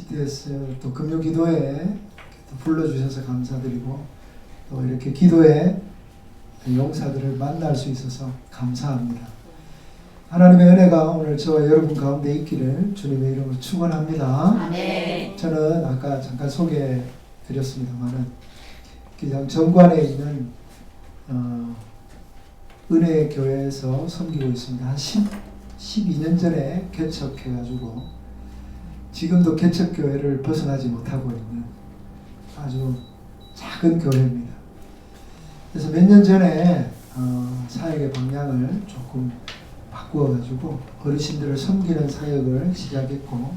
GTS 또 금요기도에 또 불러주셔서 감사드리고 또 이렇게 기도에 용사들을 만날 수 있어서 감사합니다. 하나님의 은혜가 오늘 저와 여러분 가운데 있기를 주님의 이름으로 축원합니다. 아멘. 저는 아까 잠깐 소개드렸습니다만은 기장 정관에 있는 은혜 교회에서 섬기고 있습니다. 한 12년 전에 개척해가지고 지금도 개척교회를 벗어나지 못하고 있는 아주 작은 교회입니다. 그래서 몇 년 전에 사역의 방향을 조금 바꾸어가지고 어르신들을 섬기는 사역을 시작했고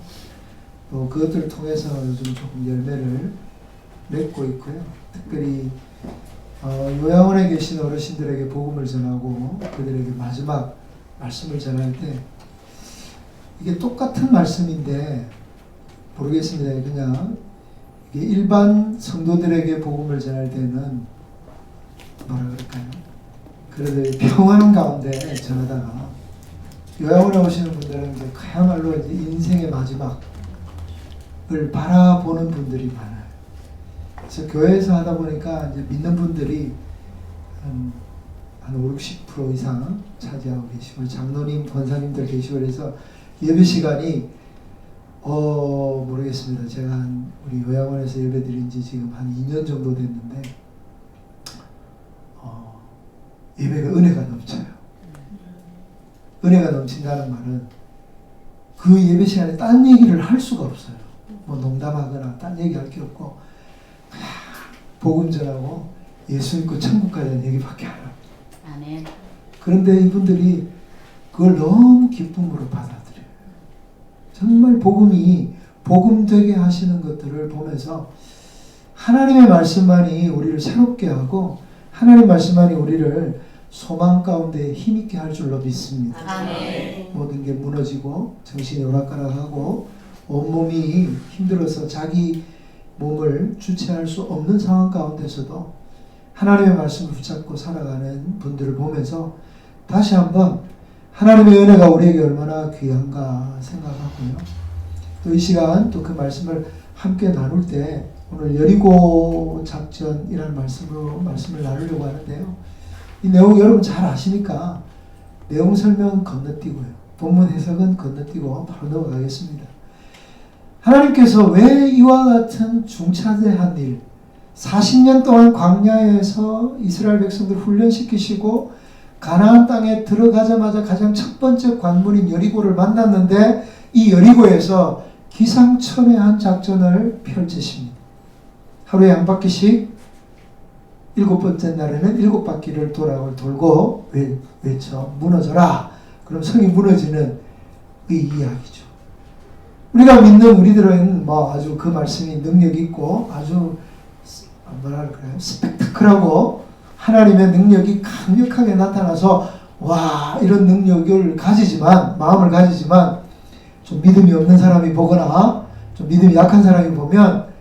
또 그것들을 통해서 요즘 조금 열매를 맺고 있고요. 특별히 요양원에 계신 어르신들에게 복음을 전하고 그들에게 마지막 말씀을 전할 때 이게 똑같은 말씀인데 모르겠습니다. 그냥 이게 일반 성도들에게 복음을 전할 때는 뭐라 그럴까요? 그래도 평안 가운데 전하다가 요양원에 오시는 분들은 이제 그야말로 이제 인생의 마지막을 바라보는 분들이 많아요. 그래서 교회에서 하다 보니까 이제 믿는 분들이 한 5, 60% 이상 차지하고 계시고 장로님, 권사님들 계시고 그래서 예배 시간이 모르겠습니다. 제가 우리 요양원에서 예배 드린 지 지금 한 2년 정도 됐는데 예배가 은혜가 넘쳐요. 은혜가 넘친다는 말은 그 예배 시간에 딴 얘기를 할 수가 없어요. 뭐 농담하거나 딴 얘기할 게 없고 복음 전하고 예수 믿고 천국 가자는 얘기밖에 안 해요. 아멘. 그런데 이분들이 그걸 너무 기쁨으로 받아들여요. 정말 복음 되게 하시는 것들을 보면서 하나님의 말씀만이 우리를 새롭게 하고 하나님 말씀만이 우리를 소망 가운데 힘있게 할 줄로 믿습니다. 아멘. 모든 게 무너지고 정신이 오락가락하고 온몸이 힘들어서 자기 몸을 주체할 수 없는 상황 가운데서도 하나님의 말씀을 붙잡고 살아가는 분들을 보면서 다시 한번 하나님의 은혜가 우리에게 얼마나 귀한가 생각하고요. 또 이 시간 또 그 말씀을 함께 나눌 때 오늘 여리고 작전이라는 말씀을 나누려고 하는데요. 이 내용 여러분 잘 아시니까 내용 설명 건너뛰고요. 본문 해석은 건너뛰고 바로 넘어가겠습니다. 하나님께서 왜 이와 같은 중차대한 일 40년 동안 광야에서 이스라엘 백성들 훈련시키시고 가나안 땅에 들어가자마자 가장 첫 번째 관문인 여리고를 만났는데 이 여리고에서 기상천외한 작전을 펼치십니다. 하루에 한 바퀴씩 7번째 날에는 7바퀴를 돌고 외쳐 무너져라. 그럼 성이 무너지는 이 이야기죠. 우리가 믿는 우리들은 뭐 아주 그 말씀이 능력 있고 아주 뭐랄까요? 스펙타클하고 하나님의 능력이 강력하게 나타나서 와 이런 능력을 가지지만 마음을 가지지만 좀 믿음이 없는 사람이 보거나 좀 믿음이 약한 사람이 보면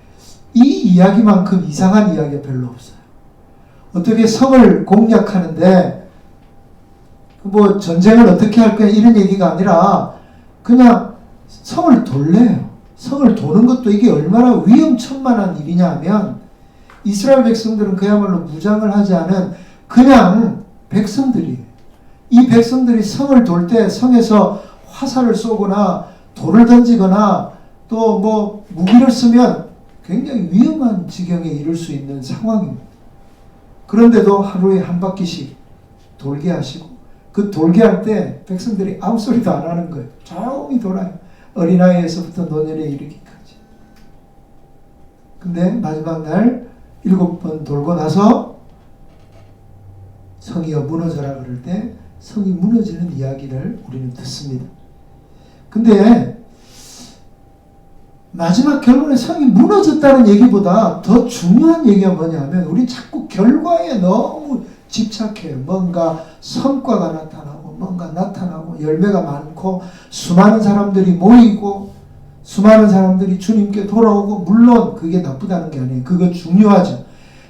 이 이야기만큼 이상한 이야기가 별로 없어요. 어떻게 성을 공략하는데 뭐 전쟁을 어떻게 할 거야 이런 얘기가 아니라 그냥 성을 돌래요. 성을 도는 것도 이게 얼마나 위험천만한 일이냐 하면 이스라엘 백성들은 그야말로 무장을 하지 않은 그냥 백성들이에요. 이 백성들이 성을 돌 때 성에서 화살을 쏘거나 돌을 던지거나 또 뭐 무기를 쓰면 굉장히 위험한 지경에 이를 수 있는 상황입니다. 그런데도 하루에 한 바퀴씩 돌게 하시고 그 돌게 할 때 백성들이 아무 소리도 안 하는 거예요. 조용히 돌아요. 어린아이에서부터 노년에 이르기까지. 근데 마지막 날 7번 돌고 나서 성이여 무너져라 그럴 때 성이 무너지는 이야기를 우리는 듣습니다. 근데 마지막 결론에 성이 무너졌다는 얘기보다 더 중요한 얘기가 뭐냐면 우리 자꾸 결과에 너무 집착해요. 뭔가 성과가 나타나고 뭔가 나타나고 열매가 많고 수많은 사람들이 모이고 수많은 사람들이 주님께 돌아오고 물론 그게 나쁘다는 게 아니에요. 그거 중요하죠.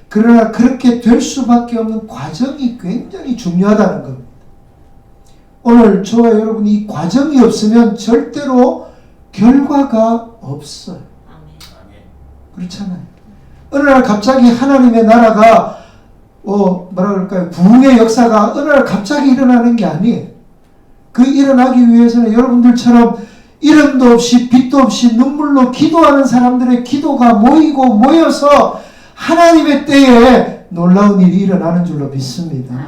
그러나 그렇게 될 수밖에 없는 과정이 굉장히 중요하다는 겁니다. 오늘 저와 여러분이 이 과정이 없으면 절대로 결과가 없어요. 그렇잖아요. 어느 날 갑자기 하나님의 나라가 뭐라 그럴까요? 부흥의 역사가 어느 날 갑자기 일어나는 게 아니에요. 그 일어나기 위해서는 여러분들처럼 이름도 없이 빛도 없이 눈물로 기도하는 사람들의 기도가 모이고 모여서 하나님의 때에 놀라운 일이 일어나는 줄로 믿습니다.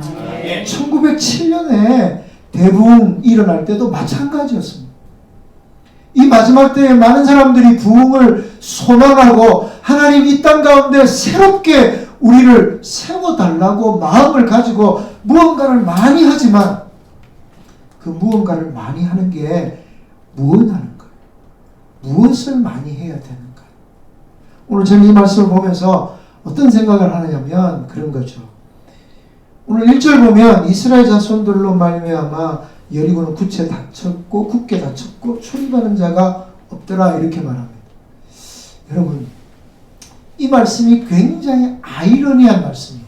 1907년에 대부흥 일어날 때도 마찬가지였습니다. 이 마지막 때에 많은 사람들이 부흥을 소망하고 하나님 이 땅 가운데 새롭게 우리를 세워달라고 마음을 가지고 무언가를 많이 하지만 그 무언가를 많이 하는 게 무엇하는가? 무엇을 많이 해야 되는가? 오늘 저는 이 말씀을 보면서 어떤 생각을 하느냐면 그런 거죠. 오늘 1절 보면 이스라엘 자손들로 말미암아 여리고는 굳게 닫혔고 출입하는 자가 없더라 이렇게 말합니다. 여러분 이 말씀이 굉장히 아이러니한 말씀이에요.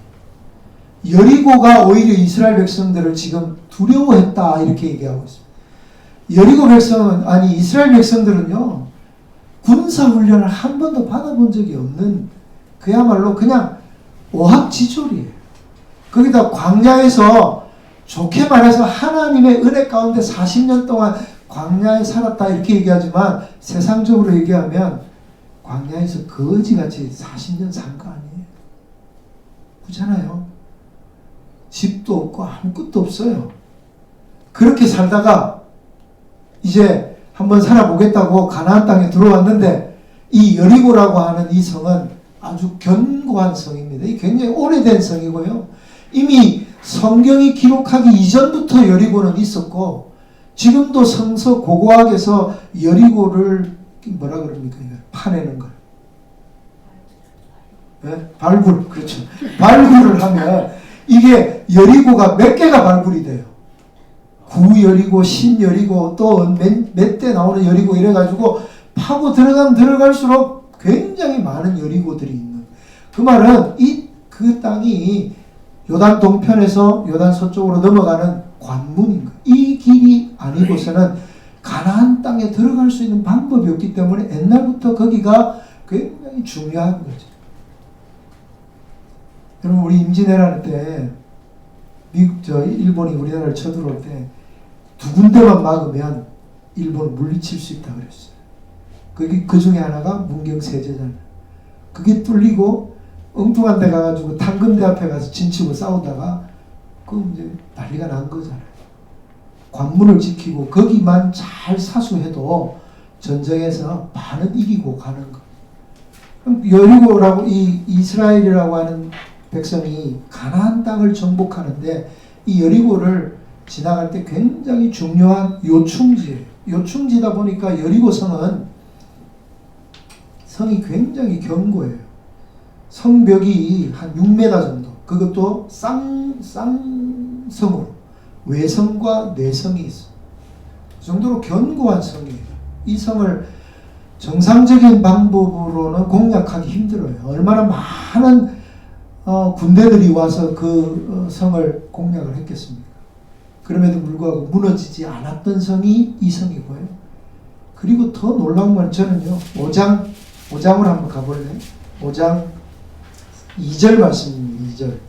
여리고가 오히려 이스라엘 백성들을 지금 두려워했다 이렇게 얘기하고 있습니다. 여리고 백성은 이스라엘 백성들은요 군사훈련을 한 번도 받아본 적이 없는 그야말로 그냥 오합지졸이에요. 거기다 광야에서 좋게 말해서 하나님의 은혜 가운데 40년 동안 광야에 살았다 이렇게 얘기하지만 세상적으로 얘기하면 광야에서 거지같이 40년 산 거 아니에요. 그렇잖아요. 집도 없고 아무것도 없어요. 그렇게 살다가 이제 한번 살아보겠다고 가나안 땅에 들어왔는데 이 여리고라고 하는 이 성은 아주 견고한 성입니다. 이 굉장히 오래된 성이고요. 이미 성경이 기록하기 이전부터 여리고는 있었고 지금도 성서 고고학에서 여리고를 뭐라 그럽니까? 파내는 걸. 네? 발굴. 그렇죠. 발굴을 하면 이게 여리고가 몇 개가 발굴이 돼요. 구여리고, 신여리고, 또 몇 대 나오는 여리고 이래가지고 파고 들어가면 들어갈수록 굉장히 많은 여리고들이 있는. 그 말은 그 땅이 요단 동편에서 요단 서쪽으로 넘어가는 관문인 거예요. 이 길이 아니고서는 가나안 땅에 들어갈 수 있는 방법이 없기 때문에 옛날부터 거기가 굉장히 중요한 거죠. 여러분 우리 임진왜란 때 일본이 우리나라를 쳐들어올 때 두 군데만 막으면 일본을 물리칠 수 있다고 그랬어요. 그 중에 하나가 문경세제잖아요. 그게 뚫리고 엉뚱한 데 가가지고 당근대 앞에 가서 진치고 싸우다가 그 이제 난리가 난 거잖아요. 관문을 지키고 거기만 잘 사수해도 전쟁에서 반은 이기고 가는 거. 여리고라고 이 이스라엘이라고 하는 백성이 가나안 땅을 정복하는데 이 여리고를 지나갈 때 굉장히 중요한 요충지예요. 요충지다 보니까 여리고 성이 굉장히 견고해요. 성벽이 한 6m 정도. 그것도 쌍성으로 외성과 내성이 있어요. 그 정도로 견고한 성이에요. 이 성을 정상적인 방법으로는 공략하기 힘들어요. 얼마나 많은 군대들이 와서 그 성을 공략을 했겠습니까? 그럼에도 불구하고 무너지지 않았던 성이 이 성이고요. 그리고 더 놀라운 건 저는요. 5장으로 한번 가볼래요? 5장 2절 말씀입니다. 2절.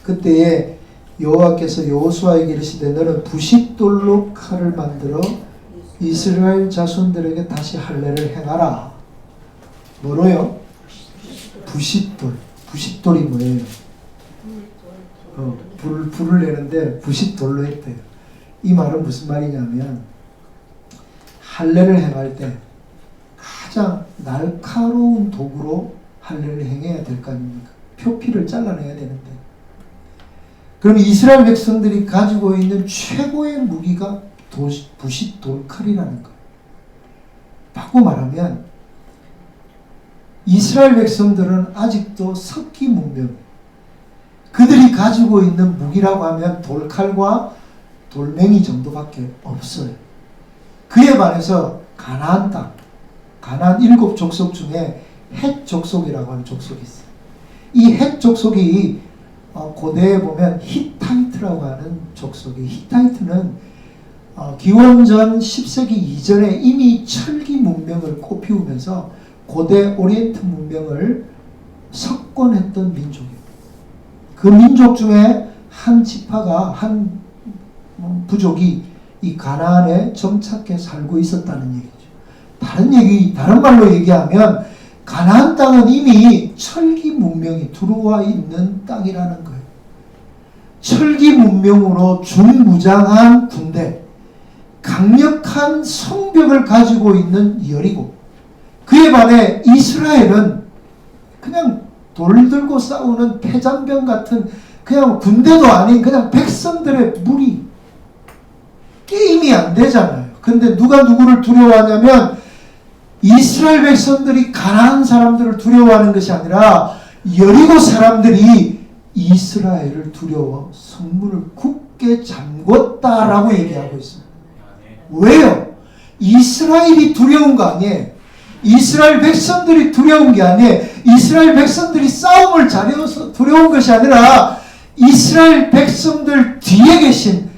그때에 여호와께서 여호수아에게 이르시되 너는 부싯돌로 칼을 만들어 이스라엘 자손들에게 다시 할례를 행하라. 뭐로요? 부싯돌. 부싯돌이 뭐예요? 불을 내는데 부싯돌로 했대요. 이 말은 무슨 말이냐면 할례를 행할 때 가장 날카로운 도구로 할례를 행해야 될 거 아닙니까? 표피를 잘라내야 되는데 그럼 이스라엘 백성들이 가지고 있는 최고의 무기가 부싯돌칼이라는 거예요. 바꿔 말하면 이스라엘 백성들은 아직도 석기 문명, 그들이 가지고 있는 무기라고 하면 돌칼과 돌멩이 정도밖에 없어요. 그에 반해서 가나안 땅, 가나안 7족속 중에 헷 족속이라고 하는 족속이 있어요. 이 헷 족속이 고대에 보면 히타이트라고 하는 족속이, 히타이트는 기원전 10세기 이전에 이미 철기 문명을 꽃피우면서 고대 오리엔트 문명을 석권했던 민족이에요. 그 민족 중에 한 지파가, 한 부족이 이 가나안에 정착해 살고 있었다는 얘기죠. 다른 말로 얘기하면 가나안 땅은 이미 철기 문명이 들어와 있는 땅이라는 거예요. 철기 문명으로 중무장한 군대, 강력한 성벽을 가지고 있는 여리고, 그에 반해 이스라엘은 그냥 돌 들고 싸우는 패잔병 같은 그냥 군대도 아닌 그냥 백성들의 무리, 게임이 안 되잖아요. 근데 누가 누구를 두려워하냐면 이스라엘 백성들이 가나안 사람들을 두려워하는 것이 아니라 여리고 사람들이 이스라엘을 두려워 성문을 굳게 잠궜다라고 얘기하고 있습니다. 왜요? 이스라엘이 두려운 거 아니에요. 이스라엘 백성들이 두려운 게 아니에요. 이스라엘 백성들이 싸움을 잘해서 두려운 것이 아니라 이스라엘 백성들 뒤에 계신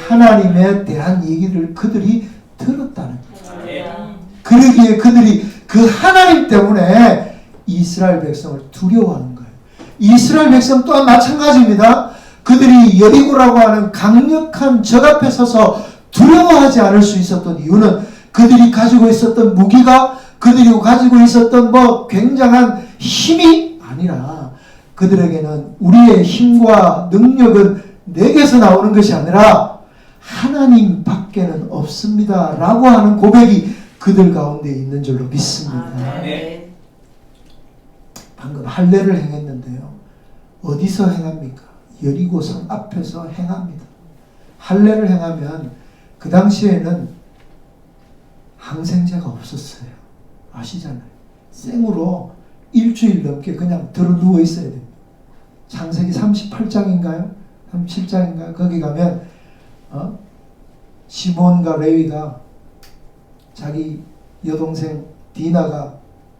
하나님에 대한 얘기를 그들이 들었다는 거예요. 그러기에 그들이 그 하나님 때문에 이스라엘 백성을 두려워하는 거예요. 이스라엘 백성 또한 마찬가지입니다. 그들이 여리고라고 하는 강력한 적 앞에 서서 두려워하지 않을 수 있었던 이유는 그들이 가지고 있었던 무기가, 그들이 가지고 있었던 굉장한 힘이 아니라 그들에게는 우리의 힘과 능력은 내게서 나오는 것이 아니라 하나님 밖에는 없습니다 라고 하는 고백이 그들 가운데 있는 줄로 믿습니다. 방금 할례를 행했는데요. 어디서 행합니까? 여리고성 앞에서 행합니다. 할례를 행하면 그 당시에는 항생제가 없었어요. 아시잖아요. 생으로 일주일 넘게 그냥 들어 누워 있어야 됩니다. 창세기 38장인가요? 37장인가요? 거기 가면 시몬과 레위가 자기 여동생 디나가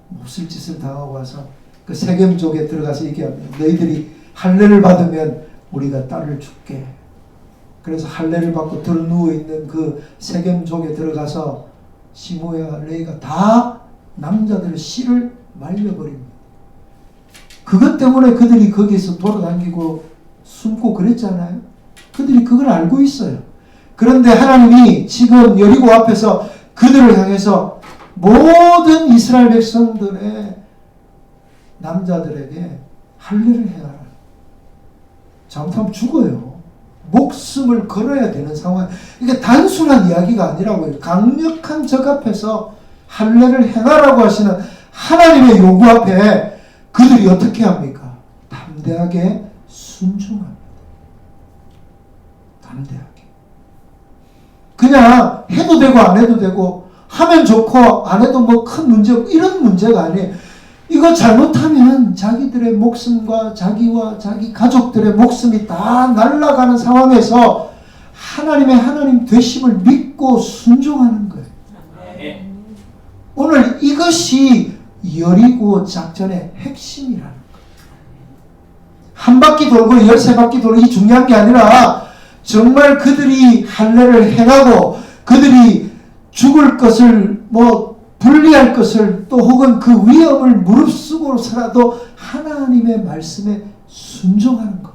몹쓸 짓을 당하고 와서 그 세겜족에 들어가서 얘기합니다. 너희들이 할례를 받으면 우리가 딸을 줄게. 그래서 할례를 받고 들어 누워 있는 그 세겜족에 들어가서 시몬과 레위가 다 남자들의 씨를 말려버립니다. 그것 때문에 그들이 거기서 돌아다니고 숨고 그랬잖아요. 그들이 그걸 알고 있어요. 그런데 하나님이 지금 여리고 앞에서 그들을 향해서 모든 이스라엘 백성들의 남자들에게 할례를 해라. 잘못하면 죽어요. 목숨을 걸어야 되는 상황. 이게 단순한 이야기가 아니라고요. 강력한 적 앞에서 할례를 행하라고 하시는 하나님의 요구 앞에 그들이 어떻게 합니까? 담대하게 순종합니다. 담대하게. 그냥 해도 되고 안 해도 되고 하면 좋고 안 해도 큰 문제 없고 이런 문제가 아니에요. 이거 잘못하면 자기들의 목숨과 자기와 자기 가족들의 목숨이 다 날아가는 상황에서 하나님 되심을 믿고 순종하는 거예요. 오늘 이것이 여리고 작전의 핵심이라는 거예요. 한 바퀴 돌고 13바퀴 돌고 이 중요한 게 아니라 정말 그들이 할례를 행하고 그들이 죽을 것을 불리할 것을 또 혹은 그 위험을 무릅쓰고서라도 하나님의 말씀에 순종하는 것.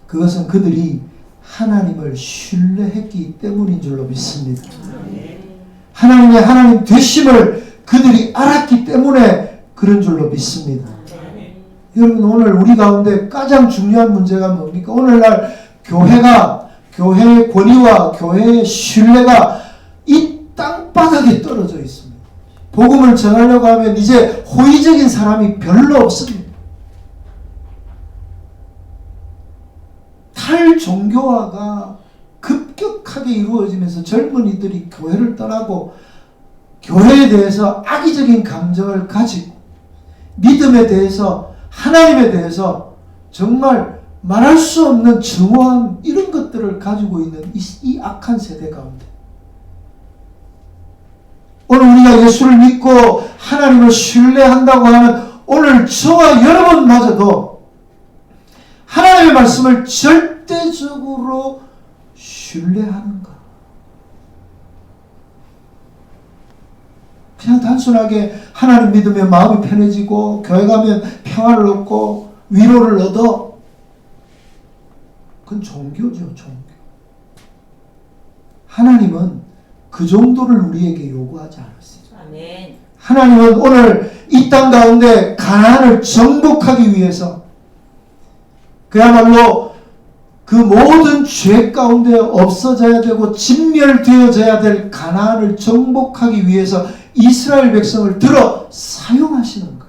그것은 그들이 하나님을 신뢰했기 때문인 줄로 믿습니다. 하나님의 하나님 되심을 그들이 알았기 때문에 그런 줄로 믿습니다. 여러분 오늘 우리 가운데 가장 중요한 문제가 뭡니까? 오늘날 교회의 권위와 교회의 신뢰가 이 땅바닥에 떨어져 있습니다. 복음을 전하려고 하면 이제 호의적인 사람이 별로 없습니다. 탈종교화가 급격하게 이루어지면서 젊은이들이 교회를 떠나고 교회에 대해서 악의적인 감정을 가지고 믿음에 대해서 하나님에 대해서 정말 말할 수 없는 증오함 이런 것들을 가지고 있는 이 악한 세대 가운데 오늘 우리가 예수를 믿고 하나님을 신뢰한다고 하는 오늘 저와 여러분마저도 하나님의 말씀을 절대적으로 신뢰하는가? 그냥 단순하게 하나님 믿으면 마음이 편해지고 교회 가면 평화를 얻고 위로를 얻어. 그건 종교죠, 종교. 하나님은 그 정도를 우리에게 요구하지 않았어요. 아멘. 하나님은 오늘 이 땅 가운데 가나안을 정복하기 위해서 그야말로 그 모든 죄 가운데 없어져야 되고 진멸되어져야 될 가나안을 정복하기 위해서 이스라엘 백성을 들어 사용하시는 거예요.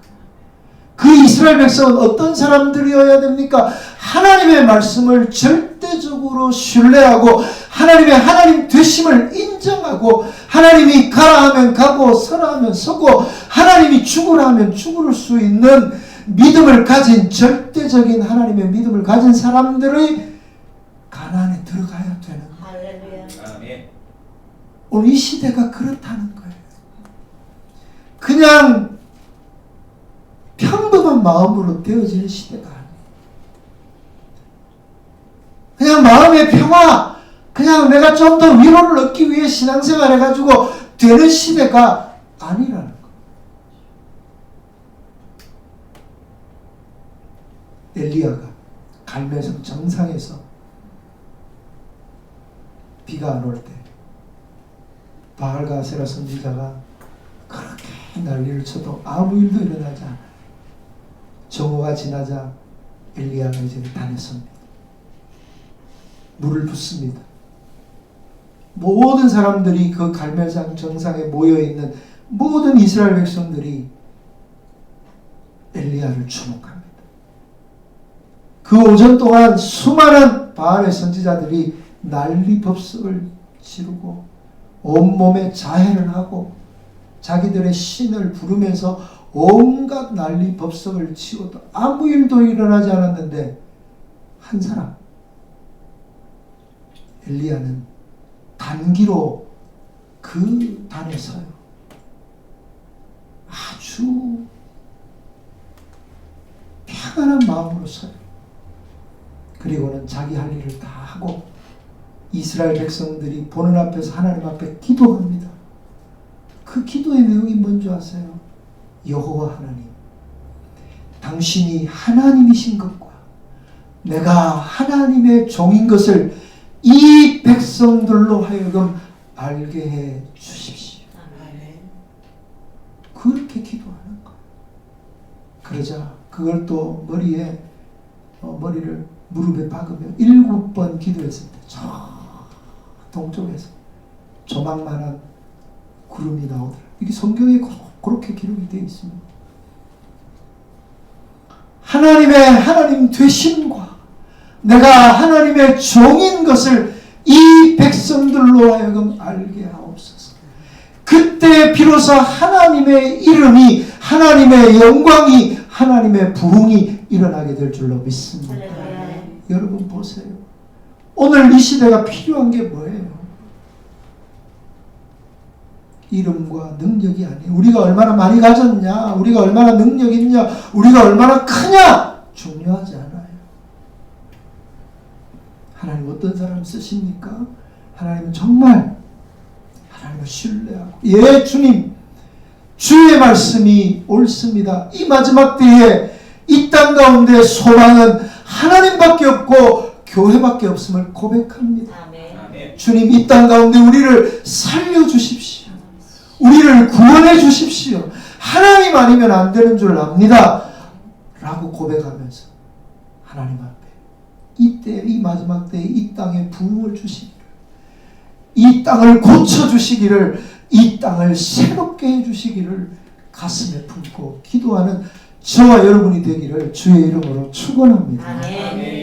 그 이스라엘 백성은 어떤 사람들이어야 됩니까? 하나님의 말씀을 절대적으로 신뢰하고 하나님의 하나님 되심을 인정하고 하나님이 가라 하면 가고 서라 하면 서고 하나님이 죽으라 하면 죽을 수 있는 믿음을 가진 절대적인 하나님의 믿음을 가진 사람들의 가나안에 들어가야 되는 거예요. 할렐루야. 아멘. 오늘 이 시대가 그렇다는 거예요. 그냥 평범한 마음으로 되어질 시대가 아니에요. 그냥 마음의 평화, 그냥 내가 좀 더 위로를 얻기 위해 신앙생활 해가지고 되는 시대가 아니라는 거예요. 엘리야가 갈멜성 정상에서 비가 안 올 때 바알과 아세라 선지자가 그렇게 난리를 쳐도 아무 일도 일어나지 않아요. 정오가 지나자 엘리야가 이제 다녔습니다. 물을 붓습니다. 모든 사람들이 그 갈멜산 정상에 모여있는 모든 이스라엘 백성들이 엘리야를 주목합니다. 그 오전 동안 수많은 바알의 선지자들이 난리법석을 지르고 온몸에 자해를 하고 자기들의 신을 부르면서 온갖 난리법석을 치고도 아무 일도 일어나지 않았는데 한 사람 엘리야는 단기로 그 단에 서요. 아주 평안한 마음으로 서요. 그리고는 자기 할 일을 다 하고 이스라엘 백성들이 보는 앞에서 하나님 앞에 기도합니다. 그 기도의 내용이 뭔지 아세요? 여호와 하나님, 당신이 하나님이신 것과 내가 하나님의 종인 것을 이 백성들로 하여금 알게 해 주십시오. 그렇게 기도하는 거예요. 그러자 그걸 또 머리에 머리를 무릎에 박으며 7번 기도했을 때 저 동쪽에서 조망만한 구름이 나오더라. 이게 성경에 그렇게 기록이 되어 있습니다. 하나님의 하나님 되심과 내가 하나님의 종인 것을 이 백성들로 하여금 알게 하옵소서. 그때 비로소 하나님의 이름이, 하나님의 영광이, 하나님의 부흥이 일어나게 될 줄로 믿습니다. 여러분 보세요. 오늘 이 시대가 필요한 게 뭐예요? 이름과 능력이 아니에요. 우리가 얼마나 많이 가졌냐, 우리가 얼마나 능력 있냐, 우리가 얼마나 크냐 중요하지 않아요. 하나님 어떤 사람 쓰십니까? 하나님은 정말 하나님을 신뢰하고, 예 주님 주의 말씀이 옳습니다. 이 마지막 때에 이 땅 가운데 소망은 하나님밖에 없고 교회밖에 없음을 고백합니다. 아멘. 주님 이 땅 가운데 우리를 살려주십시오. 우리를 구원해 주십시오. 하나님 아니면 안 되는 줄 압니다. 라고 고백하면서 하나님 앞에 이때 이 마지막 때에 이 땅에 부흥을 주시기를, 이 땅을 고쳐주시기를, 이 땅을 새롭게 해주시기를 가슴에 품고 기도하는 저와 여러분이 되기를 주의 이름으로 축원합니다. 아멘.